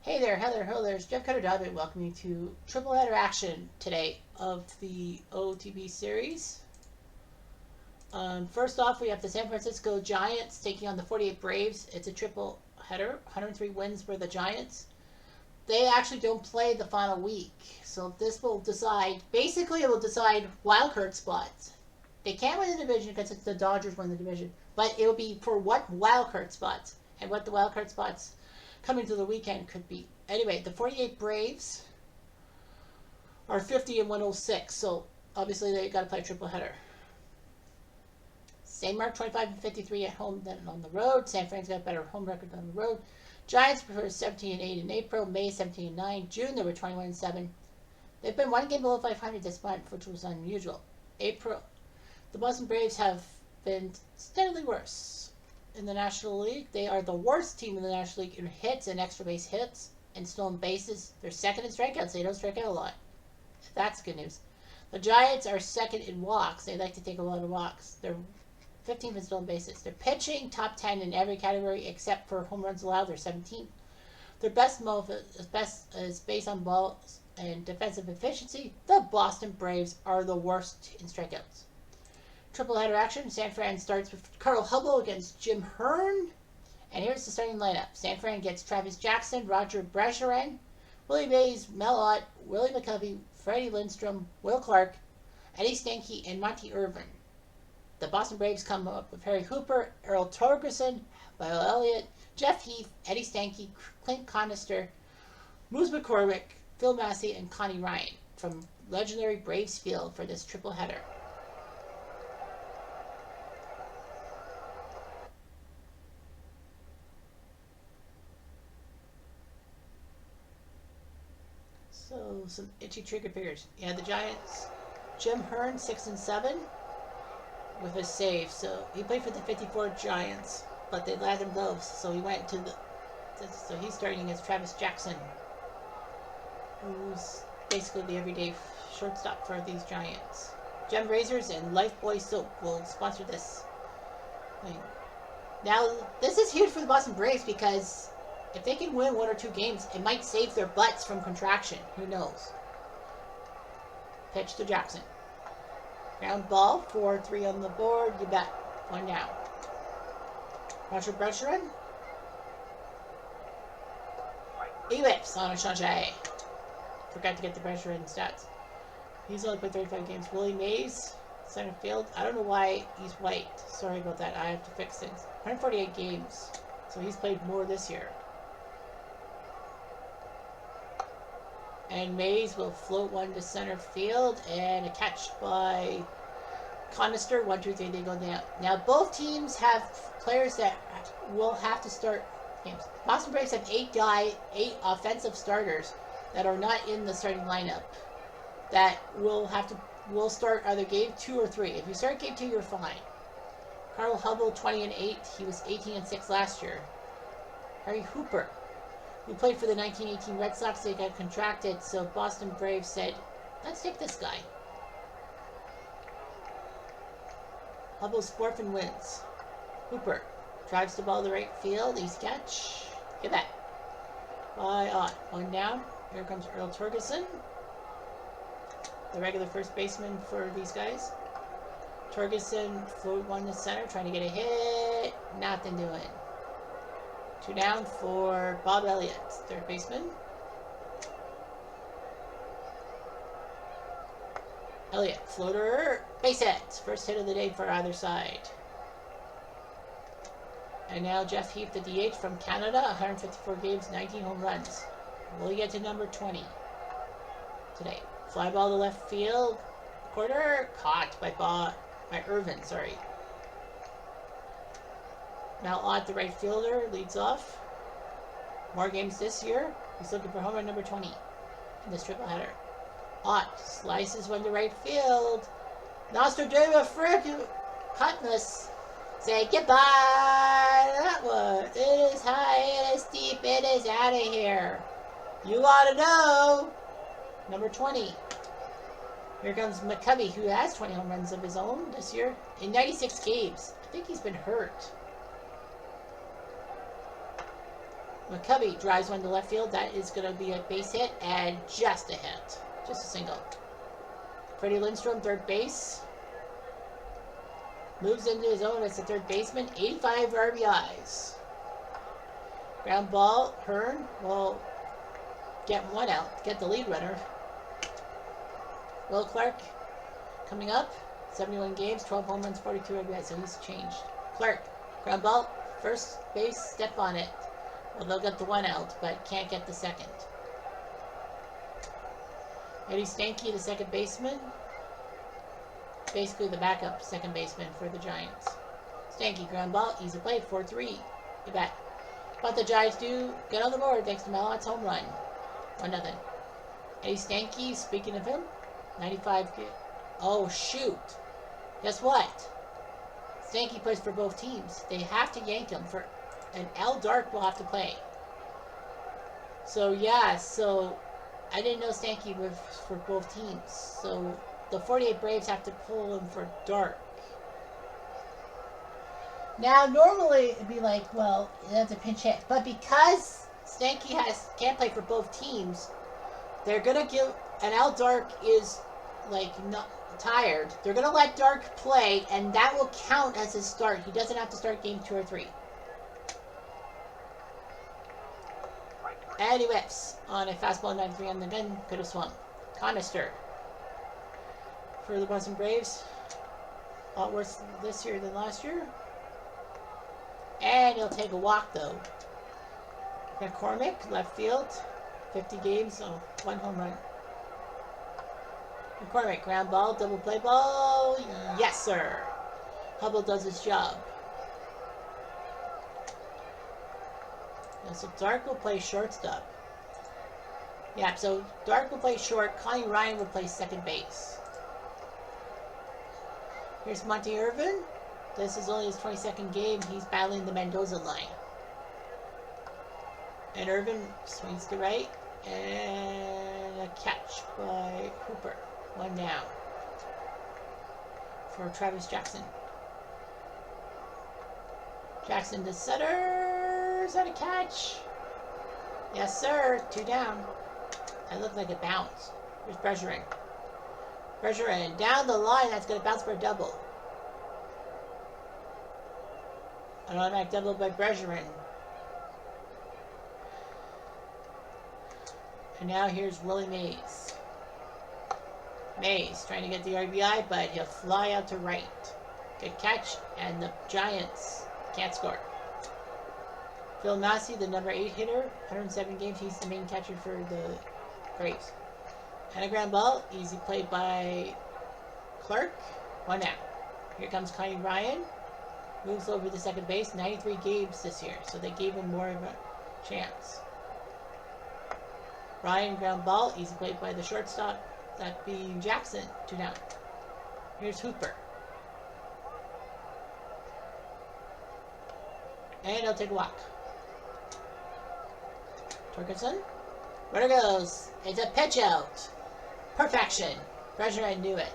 Hey there, hello there, it's Jeff Cutter Dobbin welcoming you to triple header action today of the OOTP series. First off, we have the San Francisco Giants taking on the 48 Braves. It's a triple header, 103 wins for the Giants. They actually don't play the final week, so this will decide, basically it will decide wildcard spots. They can't win the division because it's the Dodgers win the division, but it will be for what wildcard spots, and what the wildcard spots coming to the weekend could be. Anyway, the 48 Braves are 50 and 106, so obviously they got to play a triple header. Same mark, 25 and 53 at home than on the road. San Fran's got a better home record than on the road. Giants prefer 17 and 8 in April. May 17 and 9. June they were 21 and 7. They've been one game below 500 this month, which was unusual. April, the Boston Braves have been steadily worse. In the National League, they are the worst team in the National League in hits and extra base hits and stolen bases. They're second in strikeouts. They don't strike out a lot. That's good news. The Giants are second in walks. They like to take a lot of walks. They're 15th in stolen bases. They're pitching top 10 in every category except for home runs allowed. They're 17th. Their best is base on balls and defensive efficiency. The Boston Braves are the worst in strikeouts. Triple header action. San Fran starts with Carl Hubble against Jim Hearn. And here's the starting lineup. San Fran gets Travis Jackson, Roger Brescherin, Willie Mays, Mel Ott, Willie McCovey, Freddie Lindstrom, Will Clark, Eddie Stanky, and Monty Irvin. The Boston Braves come up with Harry Hooper, Earl Torgerson, Bill Elliott, Jeff Heath, Eddie Stanky, Clint Conister, Moose McCormick, Phil Massey, and Connie Ryan from legendary Braves Field for this triple header. So some itchy trigger figures. Yeah, the Giants. Jim Hearn 6 and 7 with a save. So he played for the 54 Giants, but they let him go. So he went to the. So he's starting as Travis Jackson, who's basically the everyday shortstop for these Giants. Gem Razors and Lifebuoy Soap will sponsor this thing. Now this is huge for the Boston Braves because if they can win one or two games, it might save their butts from contraction. Who knows? Pitch to Jackson. Ground ball, 4-3 on the board. You bet. One down. Roger Brescherin. He whips on a Chanchet. Forgot to get the Brescherin stats. He's only played 35 games. Willie Mays, center field. I don't know why he's white. Sorry about that. I have to fix things. 148 games. So he's played more this year. And Mays will float one to center field, and a catch by Conister. 1, 2, 3, they go down. Now both teams have players that will have to start games. Boston Braves have 8 offensive starters that are not in the starting lineup that will start either game 2 or 3. If you start game 2, you're fine. Carl Hubble 20 and 8. He was 18 and 6 last year. Harry Hooper, who played for the 1918 Red Sox, they got contracted, so Boston Braves said, let's take this guy. Hubble's fourth and wins. Hooper drives the ball to right field. Easy catch. Get that. By Ott. One down. Here comes Earl Torgerson, the regular first baseman for these guys. Torgerson floated one to center, trying to get a hit. Nothing doing. 2 down for Bob Elliott, third baseman. Elliott, floater, base hit. First hit of the day for either side. And now Jeff Heath, the DH from Canada, 154 games, 19 home runs. Will he get to number 20 today? Fly ball to left field. Corner, caught by Irvin, sorry. Now Ott, the right fielder, leads off. More games this year. He's looking for home run number 20 in this triple header. Ott slices one to right field. Nostradamus frickin' Cutlass say goodbye to that one. It is high, it is deep, it is out of here. You ought to know. Number 20. Here comes McCovey, who has 20 home runs of his own this year in 96 games. I think he's been hurt. McCovey drives one to left field. That is going to be a base hit and just a hit. Just a single. Freddie Lindstrom, third base. Moves into his own as the third baseman. 85 RBIs. Ground ball. Hearn will get one out. Get the lead runner. Will Clark coming up. 71 games, 12 home runs, 42 RBIs. So he's changed. Clark. Ground ball. First base. Step on it. Well, they'll get the one out, but can't get the second. Eddie Stanky, the second baseman. Basically the backup second baseman for the Giants. Stanky, ground ball, easy play, 4-3. You bet. But the Giants do get on the board thanks to Malott's home run. 1-0. Eddie Stanky, speaking of him, 95. Oh, shoot. Guess what? Stanky plays for both teams. They have to yank him for... And L. Dark will have to play. So, yeah, so... I didn't know Stanky was for both teams. So, the 48 Braves have to pull him for Dark. Now, normally, it'd be like, well, that's a pinch hit. But because Stanky can't play for both teams, they're going to give... And L. Dark is, like, not tired. They're going to let Dark play, and that will count as his start. He doesn't have to start game 2 or 3. And he whips on a fastball 93 on the gun. Could have swung. Conister for the Boston Braves. A lot worse this year than last year. And he'll take a walk though. McCormick, left field. 50 games, so 1 home run. McCormick, ground ball, double play ball. Yes, sir. Hubble does his job. So Dark will play shortstop. Yeah, so Dark will play short. Connie Ryan will play second base. Here's Monty Irvin. This is only his 22nd game. He's battling the Mendoza line. And Irvin swings to right. And a catch by Hooper. 1 down. For Travis Jackson. Jackson to center. Is that a catch? Yes, sir. 2 down. That looked like a bounce. Here's Bergeron. Bergeron down the line. That's going to bounce for a double. An automatic double by Bergeron. And now here's Willie Mays. Mays trying to get the RBI, but he'll fly out to right. Good catch, and the Giants can't score. Phil Massey, the number 8 hitter, 107 games. He's the main catcher for the Braves. And a ground ball, easy play by Clark. 1 out. Here comes Connie Ryan. Moves over to second base. 93 games this year, so they gave him more of a chance. Ryan, ground ball, easy play by the shortstop. That being Jackson. 2 down. Here's Hooper. And he'll take a walk. Torkelson. Runner goes. It's a pitch out. Perfection. Bergeron knew it.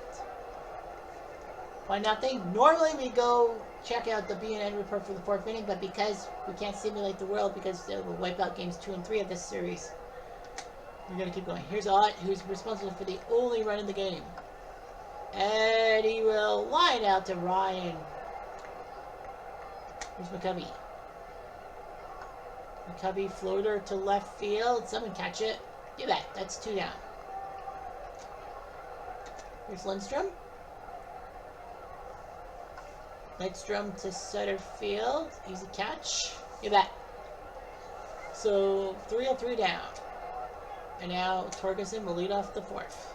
1-0. Normally we go check out the B&N report for the 4th inning, but because we can't simulate the world because it will wipe out games 2 and 3 of this series, we're going to keep going. Here's Ott, who's responsible for the only run in the game. And he will line out to Ryan. Here's McCovey. McCovey floater to left field. Someone catch it. You bet. That's 2 down. Here's Lindstrom. Lindstrom to center field. Easy catch. You bet. So 3-3 down. And now Torkelson will lead off the 4th.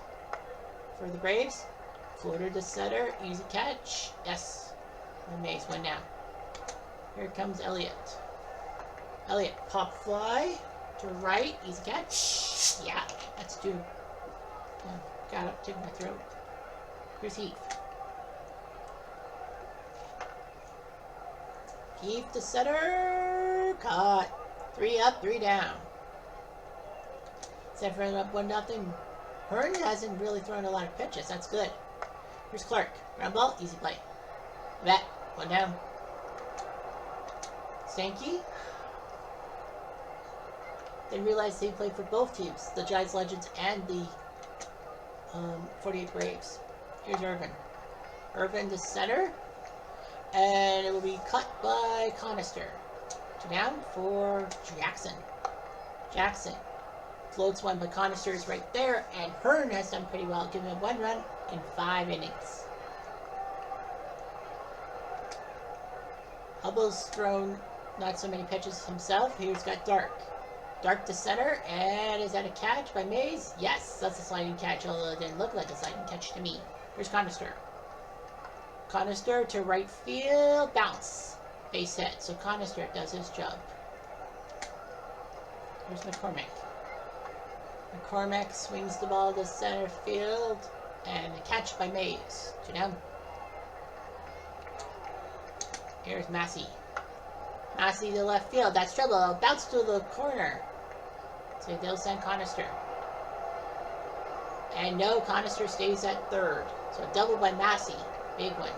For the Braves. Floater to center. Easy catch. Yes. And Mays 1 down. Here comes Elliott. Elliott, pop fly to right, easy catch. Yeah, that's 2. Yeah, got up, took my throat. Here's Heath. Heath to center, caught. 3 up, 3 down. San Fran up 1-0. Hearn hasn't really thrown a lot of pitches, that's good. Here's Clark, ground ball, easy play. Bat, 1 down. Stanky. Didn't realize he played for both teams, the Giants Legends and the 48 Braves. Here's Irvin. Irvin to center. And it will be cut by Conister. Two down for Jackson. Jackson floats one, but Conister is right there. And Hearn has done pretty well, giving him 1 run in 5 innings. Hubble's thrown not so many pitches himself. Here's got Dark. Dark to center, and is that a catch by Mays? Yes, that's a sliding catch, although it didn't look like a sliding catch to me. Here's Conister. Conister to right field, bounce. Base hit, so Conister does his job. Here's McCormick. McCormick swings the ball to center field, and a catch by Mays. 2 down. Here's Massey. Massey to left field. That's trouble. Bounce to the corner. So they'll send Conister. And no, Conister stays at third. So a double by Massey. Big one.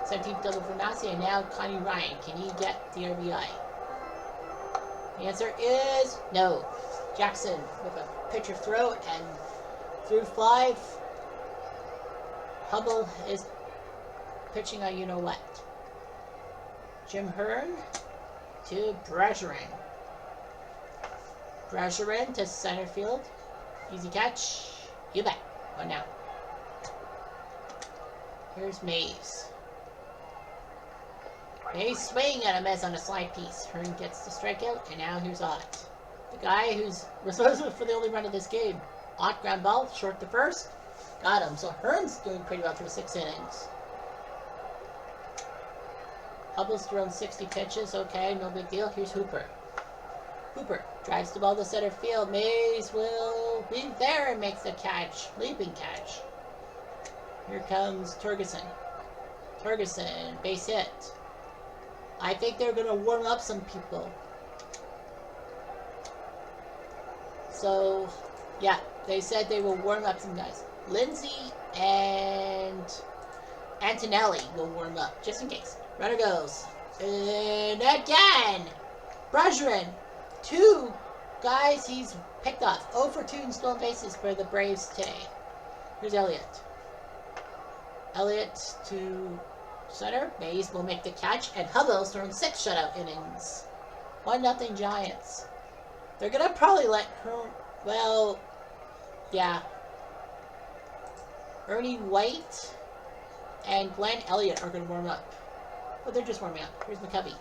17th double for Massey. And now Connie Ryan. Can he get the RBI? The answer is no. Jackson with a pitcher throw and through 5. Hubble is pitching on you know what. Jim Hearn to Bergeron. Bergeron to center field. Easy catch. You bet. 1 down. Here's Mays. Mays swinging at him as on a slide piece. Hearn gets the strikeout, and now here's Ott. The guy who's responsible for the only run of this game. Ott ground ball, short to first. Got him. So Hearn's doing pretty well through 6 innings. Hubble's thrown 60 pitches. Okay, no big deal. Here's Hooper. Hooper drives the ball to center field. Mays will be there and makes the catch. Leaping catch. Here comes Torgerson. Torgerson, base hit. I think they're going to warm up some people. So, yeah, they said they will warm up some guys. Lindsay and Antonelli will warm up, just in case. Runner goes. And again! Bergeron. 2 guys he's picked off. 0 for 2 in stolen bases for the Braves today. Here's Elliott. Elliott to center. Mays will make the catch. And Hubble's thrown 6 shutout innings. 1-0 Giants. They're going to probably let her... Well, yeah. Ernie White and Glenn Elliott are going to warm up. But they're just warming up. Here's McCovey.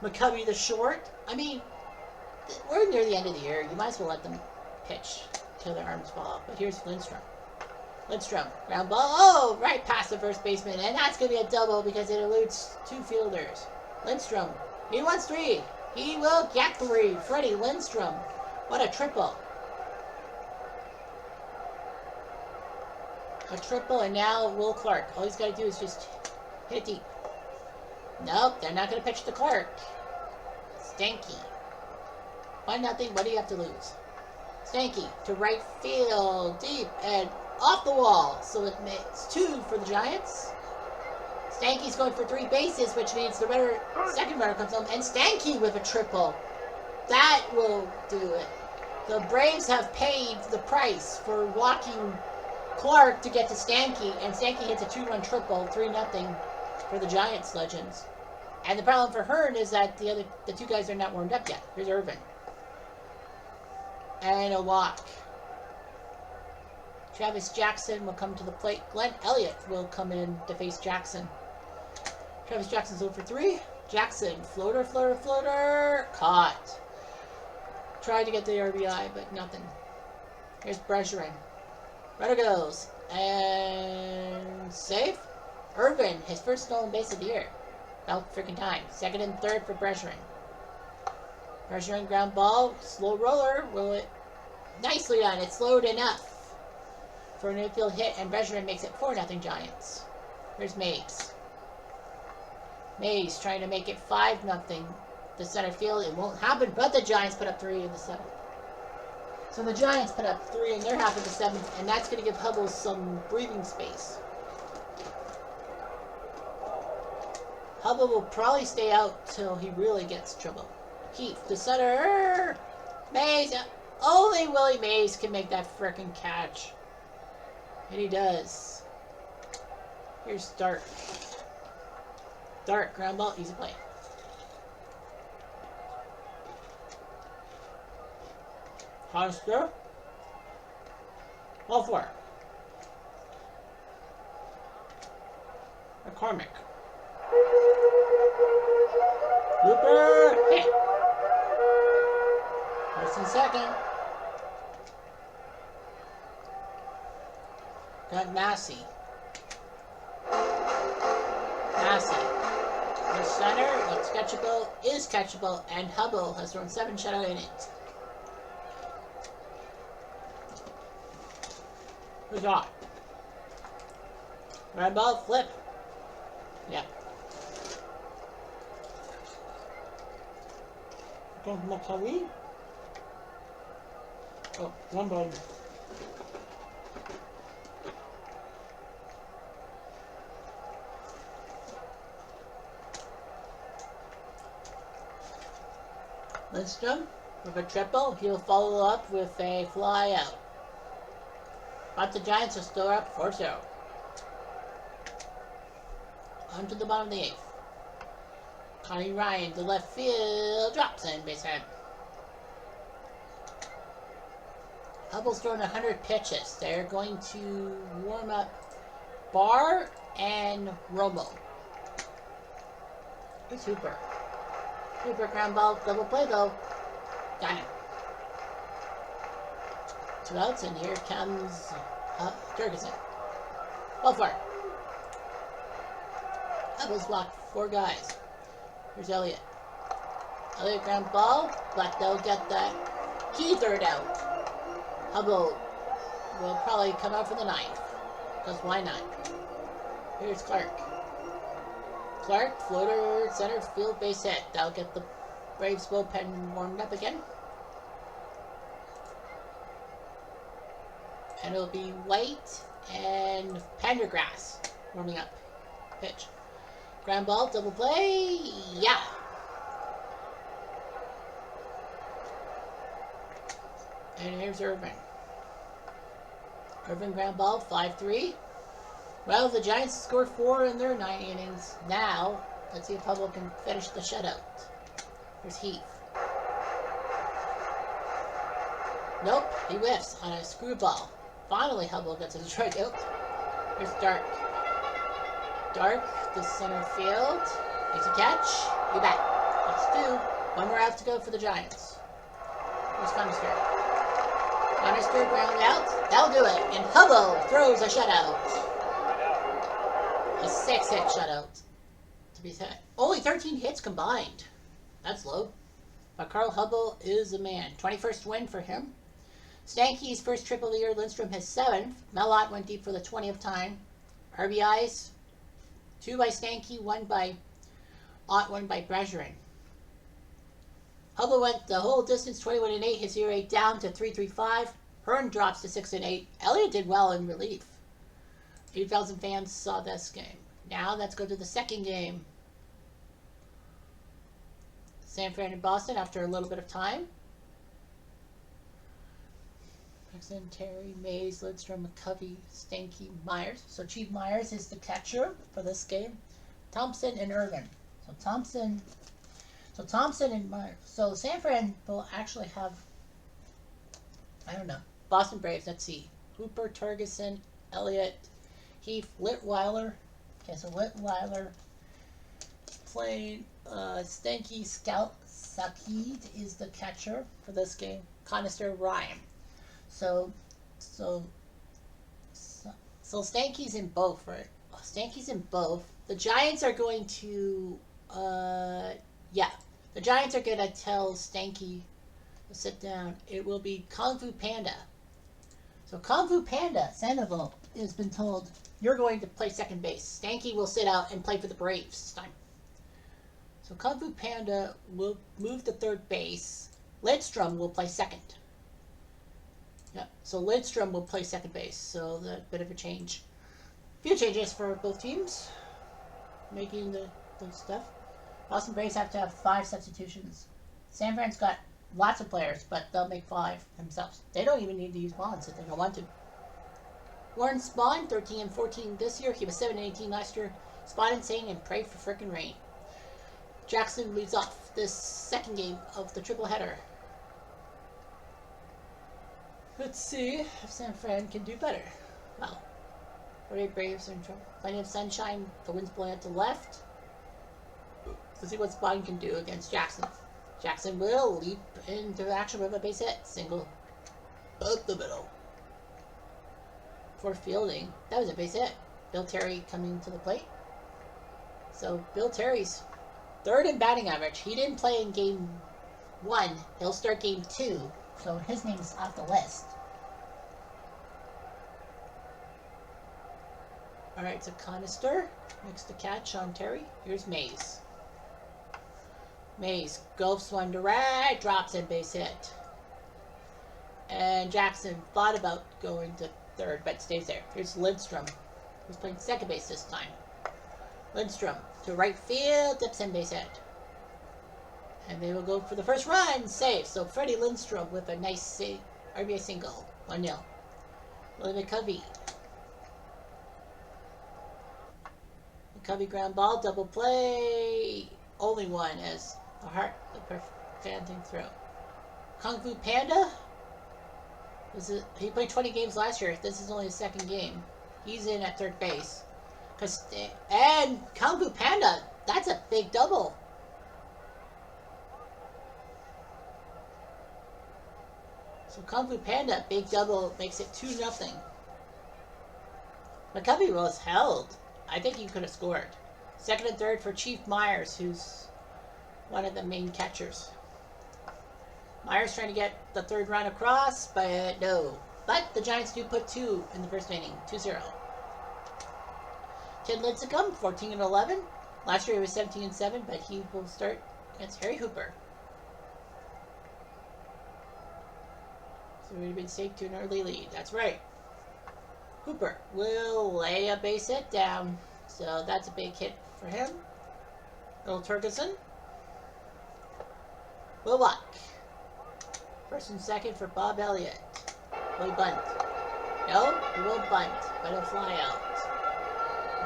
McCovey the short. I mean, we're near the end of the year. You might as well let them pitch till their arms fall off. But here's Lindstrom. Lindstrom. Ground ball. Oh, right past the first baseman. And that's going to be a double because it eludes 2 fielders. Lindstrom. He wants 3. He will get 3. Freddie Lindstrom. What a triple. A triple, and now Will Clark. All he's got to do is just hit it deep. Nope, they're not going to pitch to Clark. Stanky. 1-0. What do you have to lose? Stanky to right field. Deep and off the wall. So it makes 2 for the Giants. Stanky's going for 3 bases, which means the second runner comes home. And Stanky with a triple. That will do it. The Braves have paid the price for walking Clark to get to Stanky. And Stanky hits a 2-run triple. 3-0 for the Giants Legends. And the problem for Hearn is that the 2 guys are not warmed up yet. Here's Irvin. And a walk. Travis Jackson will come to the plate. Glenn Elliott will come in to face Jackson. Travis Jackson's 0 for 3. Jackson, floater, floater, floater. Caught. Tried to get the RBI, but nothing. Here's Bergeron. Runner goes. And safe. Irvin, his first stolen base of the year. About freaking time. 2nd and 3rd for Bergeron. Bergeron ground ball. Slow roller. Will it? Nicely done. It's slowed enough for an infield hit, and Bergeron makes it 4-0 Giants. Here's Mays. Mays trying to make it 5-0. The center field. It won't happen, but the Giants put up 3 in the 7th. So the Giants put up 3 in their half of the 7th, and that's going to give Hubble some breathing space. Hubble will probably stay out till he really gets trouble. Keith, the center. Mays. Only Willie Mays can make that frickin' catch. And he does. Here's Dart. Dart, ground ball, easy play. Honster. Ball 4. McCormick. Looper. Hit. First and second. Got Massey. Massey. The center, it's catchable, is catchable, and Hubble has thrown 7 shutout innings. Good job. Red ball, flip. Yeah. Don't look how we. Oh, one ball. Lindstrom with a triple. He'll follow up with a fly out. But the Giants are still up 4-0. On to the bottom of the 8th. Connie Ryan to left field. Drops in base hit. Hubble's throwing 100 pitches. They're going to warm up Barr and Romo. Here's Hooper. Hooper ground ball, double play though. Got him. 2 outs, and here comes Jurgensen. Ball 4. Hubble's blocked 4 guys. Here's Elliott. Elliott ground ball, but they'll get that key third out. Hubble will probably come out for the 9th, because why not? Here's Clark. Clark, floater, center field, base hit. That'll get the Braves bullpen warmed up again. And it'll be White and Pendergrass warming up. Pitch. Ground ball, double play. Yeah. And here's Irvin. Irvin ground ball, 5-3. Well, the Giants scored 4 in their 9 innings. Now, let's see if Hubble can finish the shutout. Here's Heath. Nope, he whiffs on a screwball. Finally, Hubble gets a strikeout. Here's Dark. Dark, the center field. Easy catch. You bet. That's 2. 1 more out to go for the Giants. Here's Conister. Conister ground out. That'll do it. And Hubble throws a shutout. A 6-hit shutout. To be said. Only 13 hits combined. That's low. But Carl Hubble is a man. 21st win for him. Stanky's first triple of the year. Lindstrom his 7th. Melott went deep for the 20th time. RBIs. 2 by Stanky, 1 by Ott, 1 by Bergeron. Hubble went the whole distance, 21-8. His ERA down to 3.35. Hearn drops to 6-8. Elliott did well in relief. 8,000 fans saw this game. Now let's go to the second game. San Fran and Boston after a little bit of time. Paxton, Terry, Mays, Lindstrom, McCovey, Stanky, Myers. So Chief Myers is the catcher for this game. Thompson and Irvin. So Thompson and Myers. So San Fran will actually have, I don't know, Boston Braves. Let's see. Hooper, Turgeson, Elliott, Heath, Litweiler. Okay, so Litweiler playing Stanky. Scout Sakid is the catcher for this game. Conister, Ryan. So Stanky's in both, right? Stanky's in both. The Giants are going to, the Giants are going to tell Stanky to sit down. It will be Kung Fu Panda. So Kung Fu Panda, Sandoval, has been told, you're going to play second base. Stanky will sit out and play for the Braves this time. So Kung Fu Panda will move to third base. Lindstrom will play second. Yeah, so Lindstrom will play second base, so that's a bit of a change. A few changes for both teams, making the stuff. Boston Braves have to have 5 substitutions. San Fran's got lots of players, but they'll make 5 themselves. They don't even need to use bonds if they don't want to. Warren Spawn, 13 and 14 this year. He was 7 and 18 last year. Spawn insane and pray for frickin' rain. Jackson leads off this second game of the triple header. Let's see if San Fran can do better. Well, 48 Braves are in trouble. Plenty of sunshine. The wind's blowing out to the left. Let's see what Spawn can do against Jackson. Jackson will leap into action with a base hit. Single up the middle. For fielding. That was a base hit. Bill Terry coming to the plate. So Bill Terry's third in batting average. He didn't play in game 1. He'll start game 2. So his name's off the list. Alright, so Conister makes the catch on Terry. Here's Mays. Mays gulps one to right, drops in, base hit. And Jackson thought about going to third, but stays there. Here's Lindstrom, who's playing second base this time. Lindstrom to right field, dips in, base hit. And they will go for the first run, safe. So Freddie Lindstrom with a nice RBI single, 1-0. Willie McCovey. McCovey ground ball, double play. Only one as the heart, the fanting throw. Kung Fu Panda. He played 20 games last year. This is only his second game. He's in at third base. And Kung Fu Panda, that's a big double. So Kung Fu Panda, big double, makes it 2-0. McCovey was held. I think he could have scored. Second and third for Chief Myers, who's one of the main catchers. Myers trying to get the third run across, but no. But the Giants do put 2 in the first inning, 2-0. Ted Lincecum, 14 and 11. Last year he was 17 and 7, but he will start against Harry Hooper. So we've been safe to an early lead. That's right. Hooper will lay a base hit down. So that's a big hit for him. Little Turgeson will walk. First and second for Bob Elliott. Will he bunt? No, he won't bunt, but he'll fly out.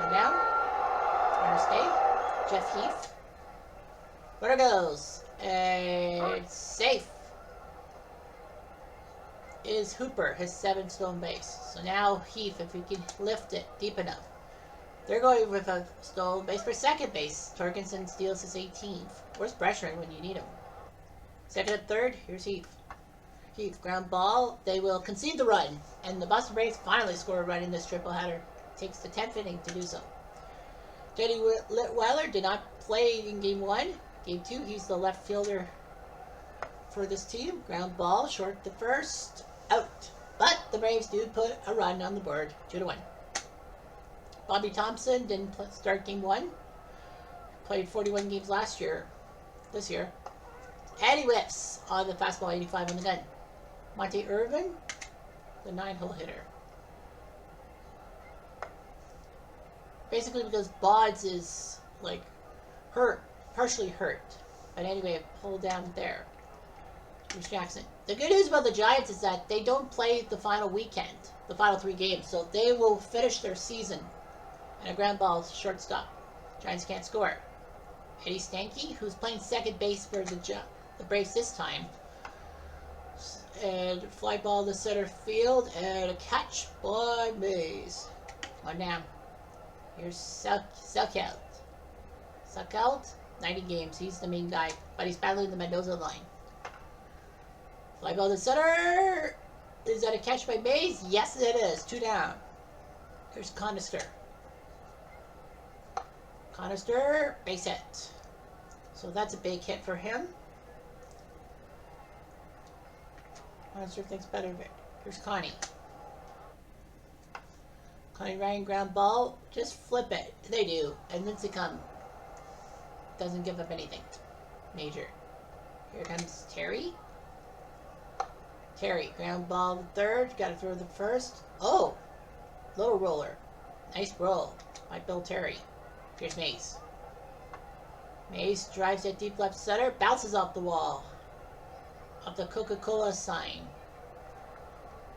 One down. Runner stay. Jeff Heath. Runner goes. And safe is Hooper, his 7th stolen base. So now Heath, if he can lift it deep enough. They're going with a stolen base for second base. Torkelson steals his 18th. Where's pressuring when you need him? Second and third, here's Heath. Heath, ground ball. They will concede the run. And the Boston Braves finally score a run in this triple header. Takes the 10th inning to do so. Teddy Litweiler did not play in game 1. Game 2, he's the left fielder for this team. Ground ball, short to first, out. But the Braves do put a run on the board, 2-1. Bobby Thompson didn't start game 1. Played 41 games last year, this year. And he whips on the fastball, 85 on the gun. Monte Irvin, the 9-hole hitter. Basically because Bods is like hurt, partially hurt. But anyway, pulled down there. Here's Jackson. The good news about the Giants is that they don't play the final weekend, the final 3 games. So they will finish their season. And a ground ball shortstop. Giants can't score. Eddie Stanky, who's playing second base for the Braves this time. And fly ball to center field. And a catch by Mays. One down. Here's Selkout. Selkout, 90 games. He's the main guy. But he's battling the Mendoza line. Fly ball to center. Is that a catch by Mays? Yes, it is. 2 down. Here's Conister. Conister, base hit. So that's a big hit for him. Conister thinks better of it. Here's Connie. Connie Ryan ground ball. Just flip it. They do. And Lincecum doesn't give up anything major. Here comes Terry. Terry, ground ball to third. Got to throw the first. Oh! Little roller. Nice roll by Bill Terry. Here's Mays. Mays drives at deep left center. Bounces off the wall. of the Coca-Cola sign.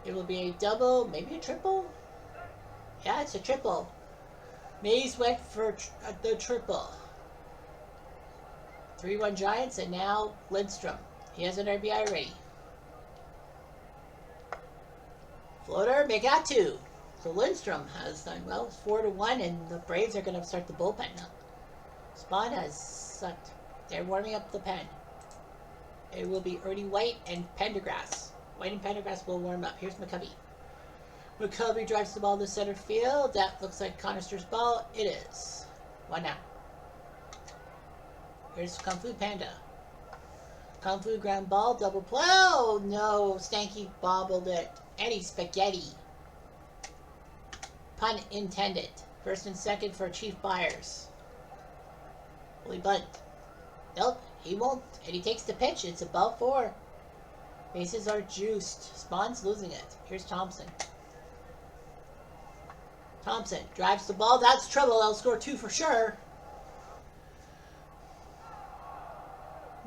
It will be a double, maybe a triple? Yeah, it's a triple. Mays went for the triple. 3-1 Giants, and now Lindstrom. He has an RBI ready. Floater, make out 2. So Lindstrom has done well. It's 4-1, and the Braves are going to start the bullpen now. Spawn has sucked. They're warming up the pen. It will be Ernie White and Pendergrass. White and Pendergrass will warm up. Here's McCovey. McCovey drives the ball to center field. That looks like Conister's ball. It is. 1 out. Here's Kung Fu Panda. Kung Fu ground ball, double play. Oh no, Stanky bobbled it. Eddie Spaghetti. Pun intended. First and second for Chief Byers. Holy bunt. Nope, he won't. And he takes the pitch. It's a ball 4. Bases are juiced. Spawn's losing it. Here's Thompson. Thompson drives the ball. That's trouble. They'll score 2 for sure.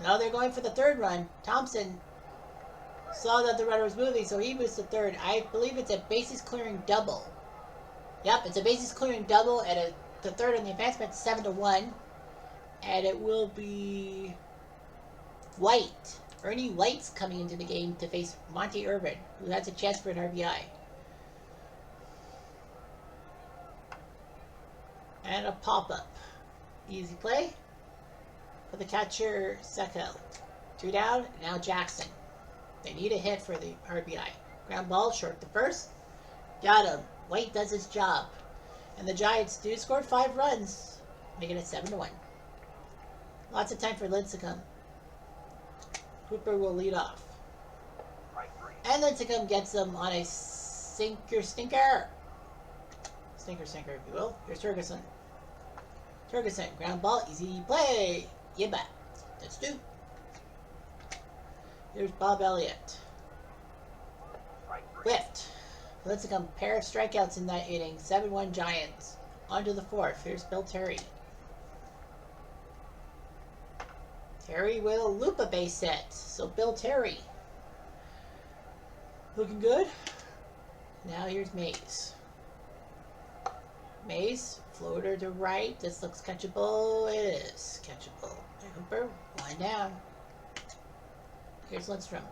Now they're going for the 3rd run. Thompson saw that the runner was moving, so he was the 3rd. I believe it's a bases clearing double. Yep, it's a bases clearing double at the 3rd on the advancement, 7-1. And it will be White. Ernie White's coming into the game to face Monty Irvin, who has a chance for an RBI. And a pop-up. Easy play for the catcher, Seko. 2 down, now Jackson. They need a hit for the RBI. Ground ball, short to first. Got him. White does his job. And the Giants do score 5 runs, making it 7-1. Lots of time for Lincecum. Cooper will lead off. And Lincecum gets them on a stinker. Stinker, if you will. Here's Ferguson. Ferguson, ground ball, easy play. Yeah, bet. That's 2. Here's Bob Elliott. Whiffed. Lincecum, pair of strikeouts in that inning. 7-1 Giants. On to the 4th. Here's Bill Terry. Terry will loop a base hit. So Bill Terry. Looking good. Now here's Mays. Mays, floater to right. This looks catchable. It is catchable. Hooper, 1 down. Here's Lindstrom.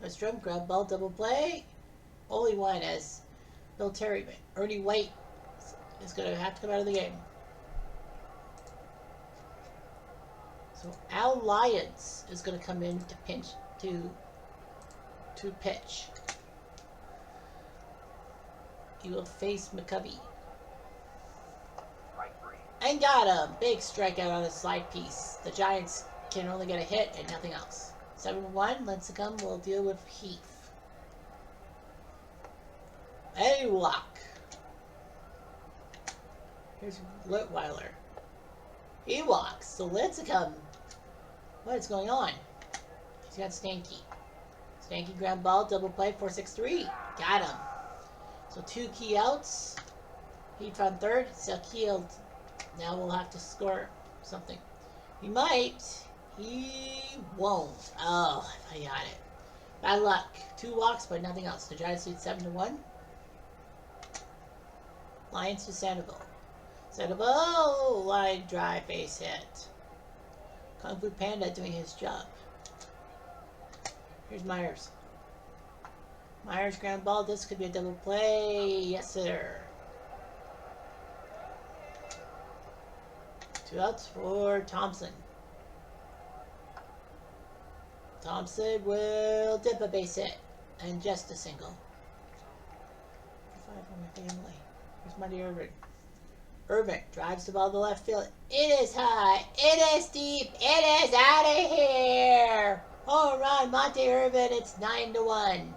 Lindstrom, grab ball, double play. Only 1 as Bill Terry. Ernie White is going to have to come out of the game. So Al Lyons is going to come in to pinch to pitch. He will face McCovey. And got him. Big strikeout on his slide piece. The Giants can only get a hit and nothing else. 7-1. Lincecum will deal with Heath. A walk. Here's Litweiler. He walks. So Lincecum. What is going on? He's got Stanky. Stanky ground ball, double play, 4-6-3. Got him. So 2 key outs. Heath on 3rd. Selkiel now we'll have to score something. He might. He won't. Oh, I got it. Bad luck. 2 walks, but nothing else. The Giants lead 7-1. Lions to Sandoval. Sandoval, line drive, base hit. Kung Fu Panda doing his job. Here's Myers. Myers ground ball. This could be a double play. Yes, sir. 2 outs for Thompson. Thompson will dip a base hit. And just a single. 5 for my family. Here's Monty Irvin. Irvin drives the ball to left field. It is high. It is deep. It is out of here. Home run, Monty Irvin. It's 9-1.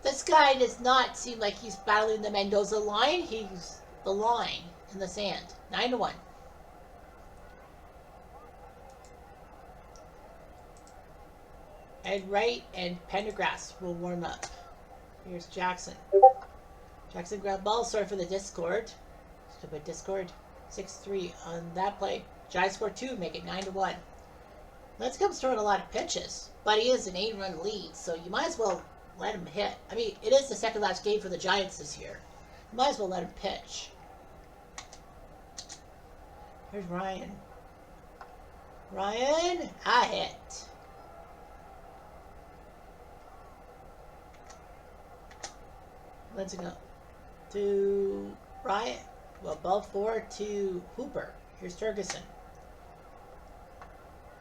This guy does not seem like he's battling the Mendoza line. He's the line in the sand. 9-1. Ed Wright and Pendergrass will warm up. Here's Jackson. Jackson ground ball. Sorry for the Discord. Stupid Discord. 6-3 on that play. Giants score 2, make it 9-1. Lincecum's throwing a lot of pitches, but he is an 8-run lead, so you might as well let him hit. I mean, it is the second last game for the Giants this year. You might as well let him pitch. Here's Ryan. Ryan, I hit. Let's go to Ryan. Well, ball 4 to Hooper. Here's Ferguson.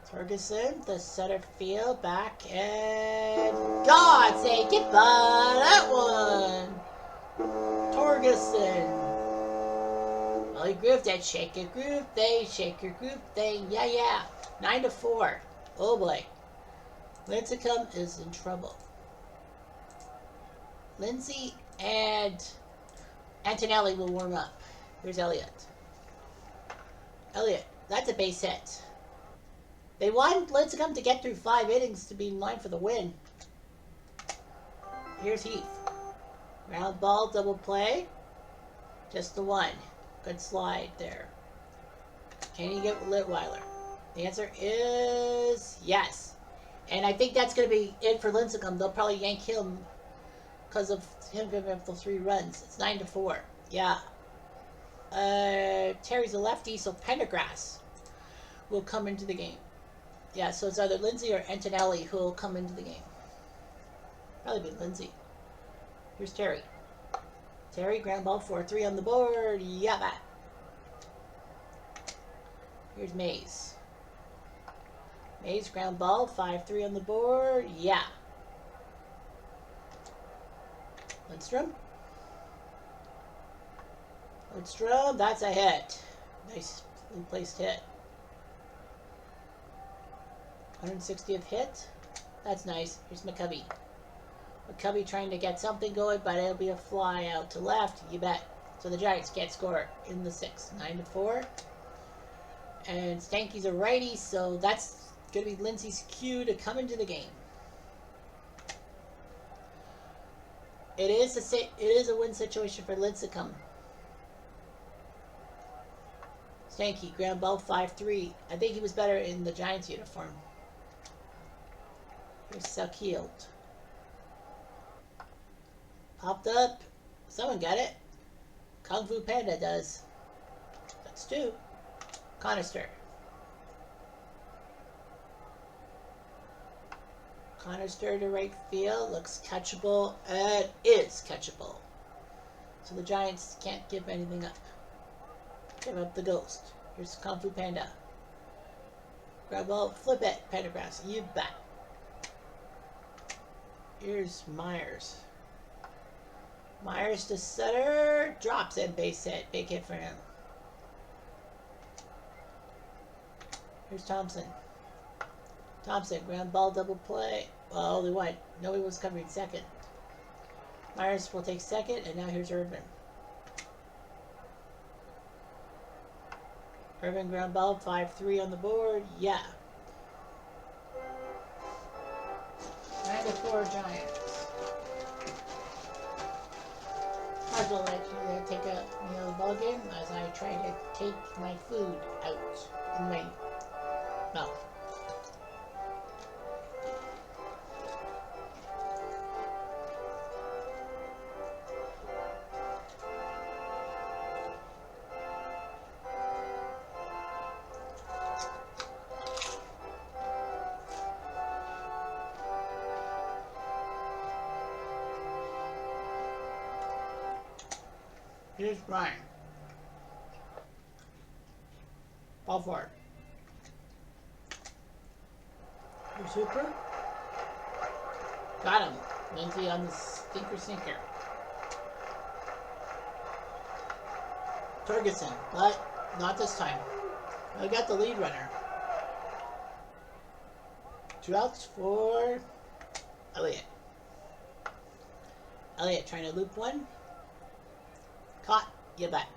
Ferguson, the center field, back, and God save it by that one. Torgerson. Well, he grooved that. Shake your groove thing, shake your groove thing. Yeah, yeah. 9-4. Oh boy. Lincecum is in trouble. Lindsay and Antonelli will warm up. Here's Elliott. Elliott, that's a base hit. They want Lincecum to get through 5 innings to be in line for the win. Here's Heath. Ground ball, double play. Just the one. Good slide there. Can he get Litweiler? The answer is yes. And I think that's going to be it for Lincecum. They'll probably yank him because of him giving up the 3 runs. It's 9-4. Yeah. Terry's a lefty, so Pendergrass will come into the game. Yeah, so it's either Lindsay or Antonelli who will come into the game. Probably be Lindsay. Here's Terry. Terry, ground ball, 4-3 on the board. Yeah, that. Here's Mays. Mays, ground ball, 5-3 on the board. Yeah. Lindstrom. Lindstrom, that's a hit. Nice placed hit. 160th hit. That's nice. Here's McCovey. McCovey trying to get something going, but it'll be a fly out to left. You bet. So the Giants can't score in the 6th. 9-4. And Stanky's a righty, so that's going to be Lindsay's cue to come into the game. It is a win situation for Lincecum. Stanky, ground ball, 5-3. I think he was better in the Giants uniform. Here's Selkield. Popped up. Someone got it. Kung Fu Panda does. That's 2. Conister. Conister to right field. Looks catchable. And is catchable. So the Giants can't give anything up. Give up the ghost. Here's Kung Fu Panda. Grab ball. Flip it. Pendergrass. You bet. Here's Myers. Myers to center. Drops in. Base hit. Big hit for him. Here's Thompson. Thompson. Ground ball. Double play. Well, only one. Nobody was covering second. Myers will take second. And now here's Irvin. Irvin ground ball. 5-3 on the board. Yeah. 9-4 Giants. Might as well let you take a ball game as I try to take my food out in my mouth. Here's Brian. Ball 4. Here's Hooper. Got him. Lindsay on the sinker. Ferguson, but not this time. I got the lead runner. 2 outs for Elliott. Elliott trying to loop one. Caught. You bet.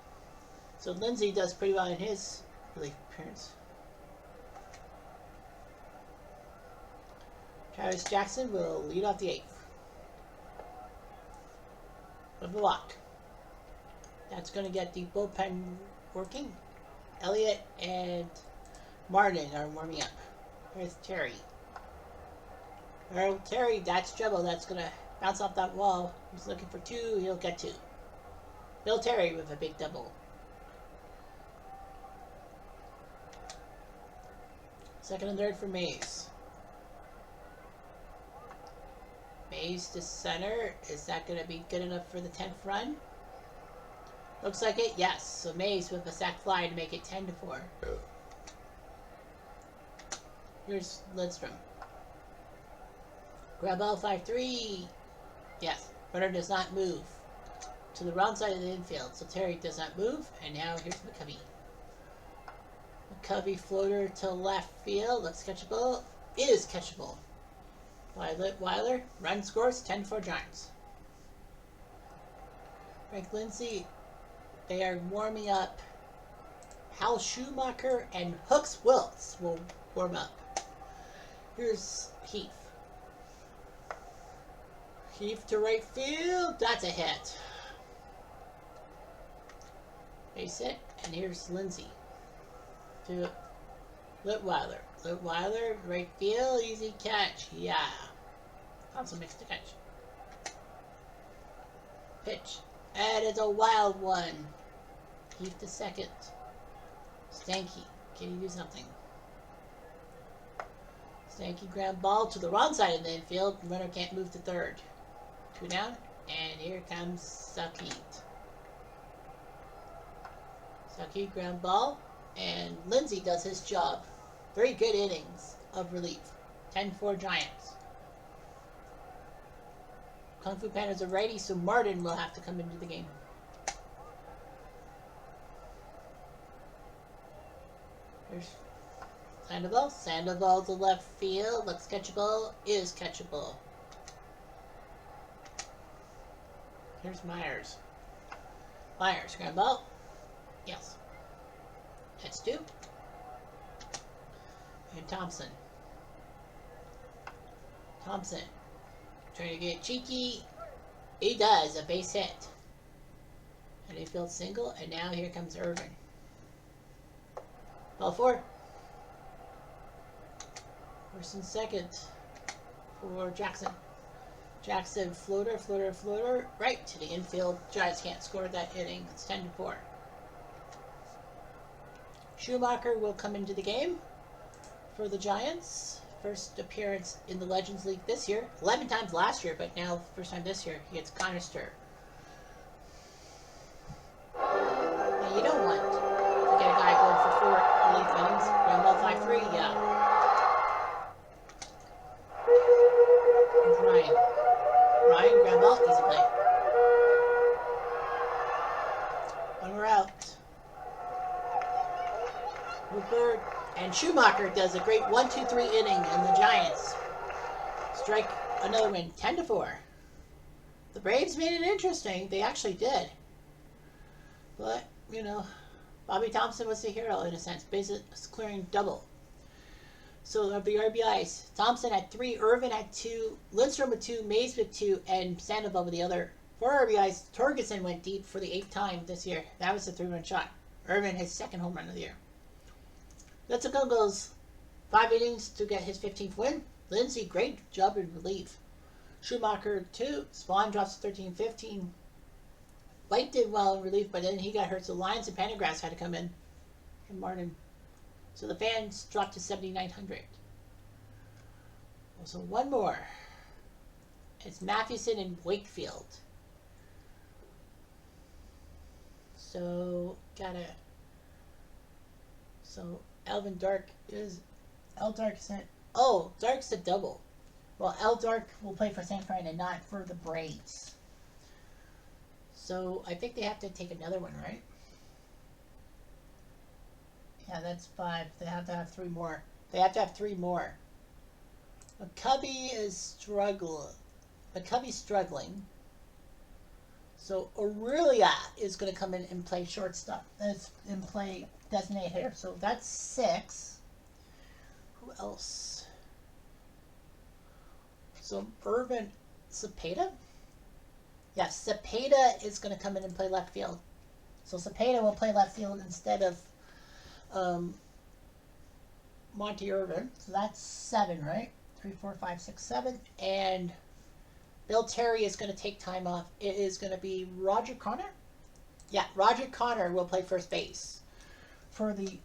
So Lindsay does pretty well in his relief appearance. Travis Jackson will lead off the 8th. With the walk. That's going to get the bullpen working. Elliott and Martin are warming up. There's Terry. Well, Terry, that's trouble. That's going to bounce off that wall. He's looking for 2. He'll get 2. Bill Terry with a big double. Second and third for Mays. Mays to center. Is that going to be good enough for the 10th run? Looks like it, yes. So Mays with a sac fly to make it 10-4. Here's Lidstrom. Grab ball 5-3. Yes. Runner does not move to the wrong side of the infield. So Terry does not move. And now here's McCovey. McCovey floater to left field. Looks catchable. It is catchable. Violet Weiler. Run scores 10-4 Giants. Frank Lindsay. They are warming up. Hal Schumacher and Hooks Wilts will warm up. Here's Heath. Heath to right field. That's a hit. Base hit. And here's Lindsay to Litweiler. Litweiler, right field. Easy catch. Yeah. Thompson makes the catch. Pitch. And it's a wild one. Heath to second. Stanky. Can you do something? Stanky ground ball to the wrong side of the infield. Runner can't move to third. 2 down. And here comes Sakit. Sakit ground ball. And Lindsay does his job. Very good innings of relief. 10-4 Giants. Kung Fu Panda's a righty, so Martin will have to come into the game. Here's Sandoval. Sandoval to left field. Looks catchable. Is catchable. Here's Myers. Myers, ground ball. Yes. That's 2. And Thompson. Thompson. Trying to get cheeky. He does. A base hit. And he field single. And now here comes Irvin. Ball 4. First and second for Jackson. Jackson, floater, floater, floater. Right to the infield. Giants can't score that inning. It's 10-4. Schumacher will come into the game for the Giants. First appearance in the Legends League this year. 11 times last year, but now first time this year. He gets Conister. Now you don't want to get a guy going for 4 relief innings. Ground ball 5-3, yeah. Here's Ryan. Ryan, ground ball, easy play. 1 more out. Rupert and Schumacher does a great 1-2-3 inning, and the Giants strike another win, 10-4. The Braves made it interesting. They actually did. But, you know, Bobby Thompson was the hero in a sense. Bases clearing double. So there'll be RBIs. Thompson had 3, Irvin had 2, Lindstrom with 2, Mays with 2, and Sandoval with the other 4 RBIs. Torgerson went deep for the 8th time this year. That was a 3-run shot. Irvin his 2nd home run of the year. Letzico goes 5 innings to get his 15th win. Lindsay, great job in relief. Schumacher 2. Spawn drops to 13-15. White did well in relief, but then he got hurt. So Lyons and Pendergrass had to come in. And Martin. So the fans dropped to 7,900. So 1 more. It's Mathewson and Wakefield. So So Alvin Dark is Dark sent. Oh, Dark's a double. Well, Dark will play for San Fran and not for the Braves. So I think they have to take another one, right? Yeah, that's 5. They have to have 3 more. They have to have 3 more. McCovey is struggling. McCovey's struggling. So Aurelia is going to come in and play shortstop. And play designated hitter. So that's 6. Who else? So Irvin Cepeda? Yes, Cepeda is going to come in and play left field. So Cepeda will play left field instead of Monty Irvin. So that's 7, right? 3, 4, 5, 6, 7. And Bill Terry is going to take time off. It is going to be Roger Connor. Yeah, Roger Connor will play first base for the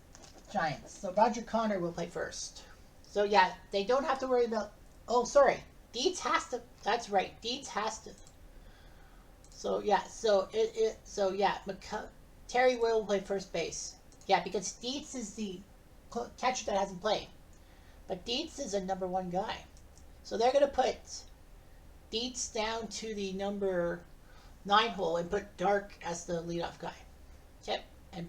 Giants. So Roger Connor will play first. So yeah, they don't have to worry about. Oh, sorry. Dietz has to. That's right. Dietz has to. So yeah. So So yeah. Terry will play first base. Yeah, because Dietz is the catcher that hasn't played. But Dietz is a #1 guy. So they're going to put Dietz down to the number 9 hole and put Dark as the leadoff guy. Yep. And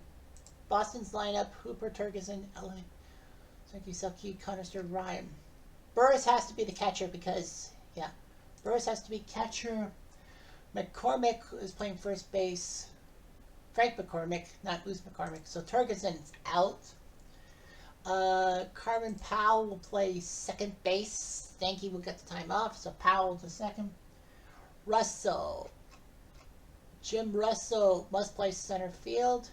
Boston's lineup: Hooper, Turgeson, Ellie, Selke, Selke, Conister, Ryan. Burris has to be the catcher because, yeah, Burris has to be catcher. McCormick is playing first base. Frank McCormick, not Bruce McCormick. So Turgeson's out. Carmen Powell will play second base. Stanky will get the time off, so Powell to second. Russell. Jim Russell must play center field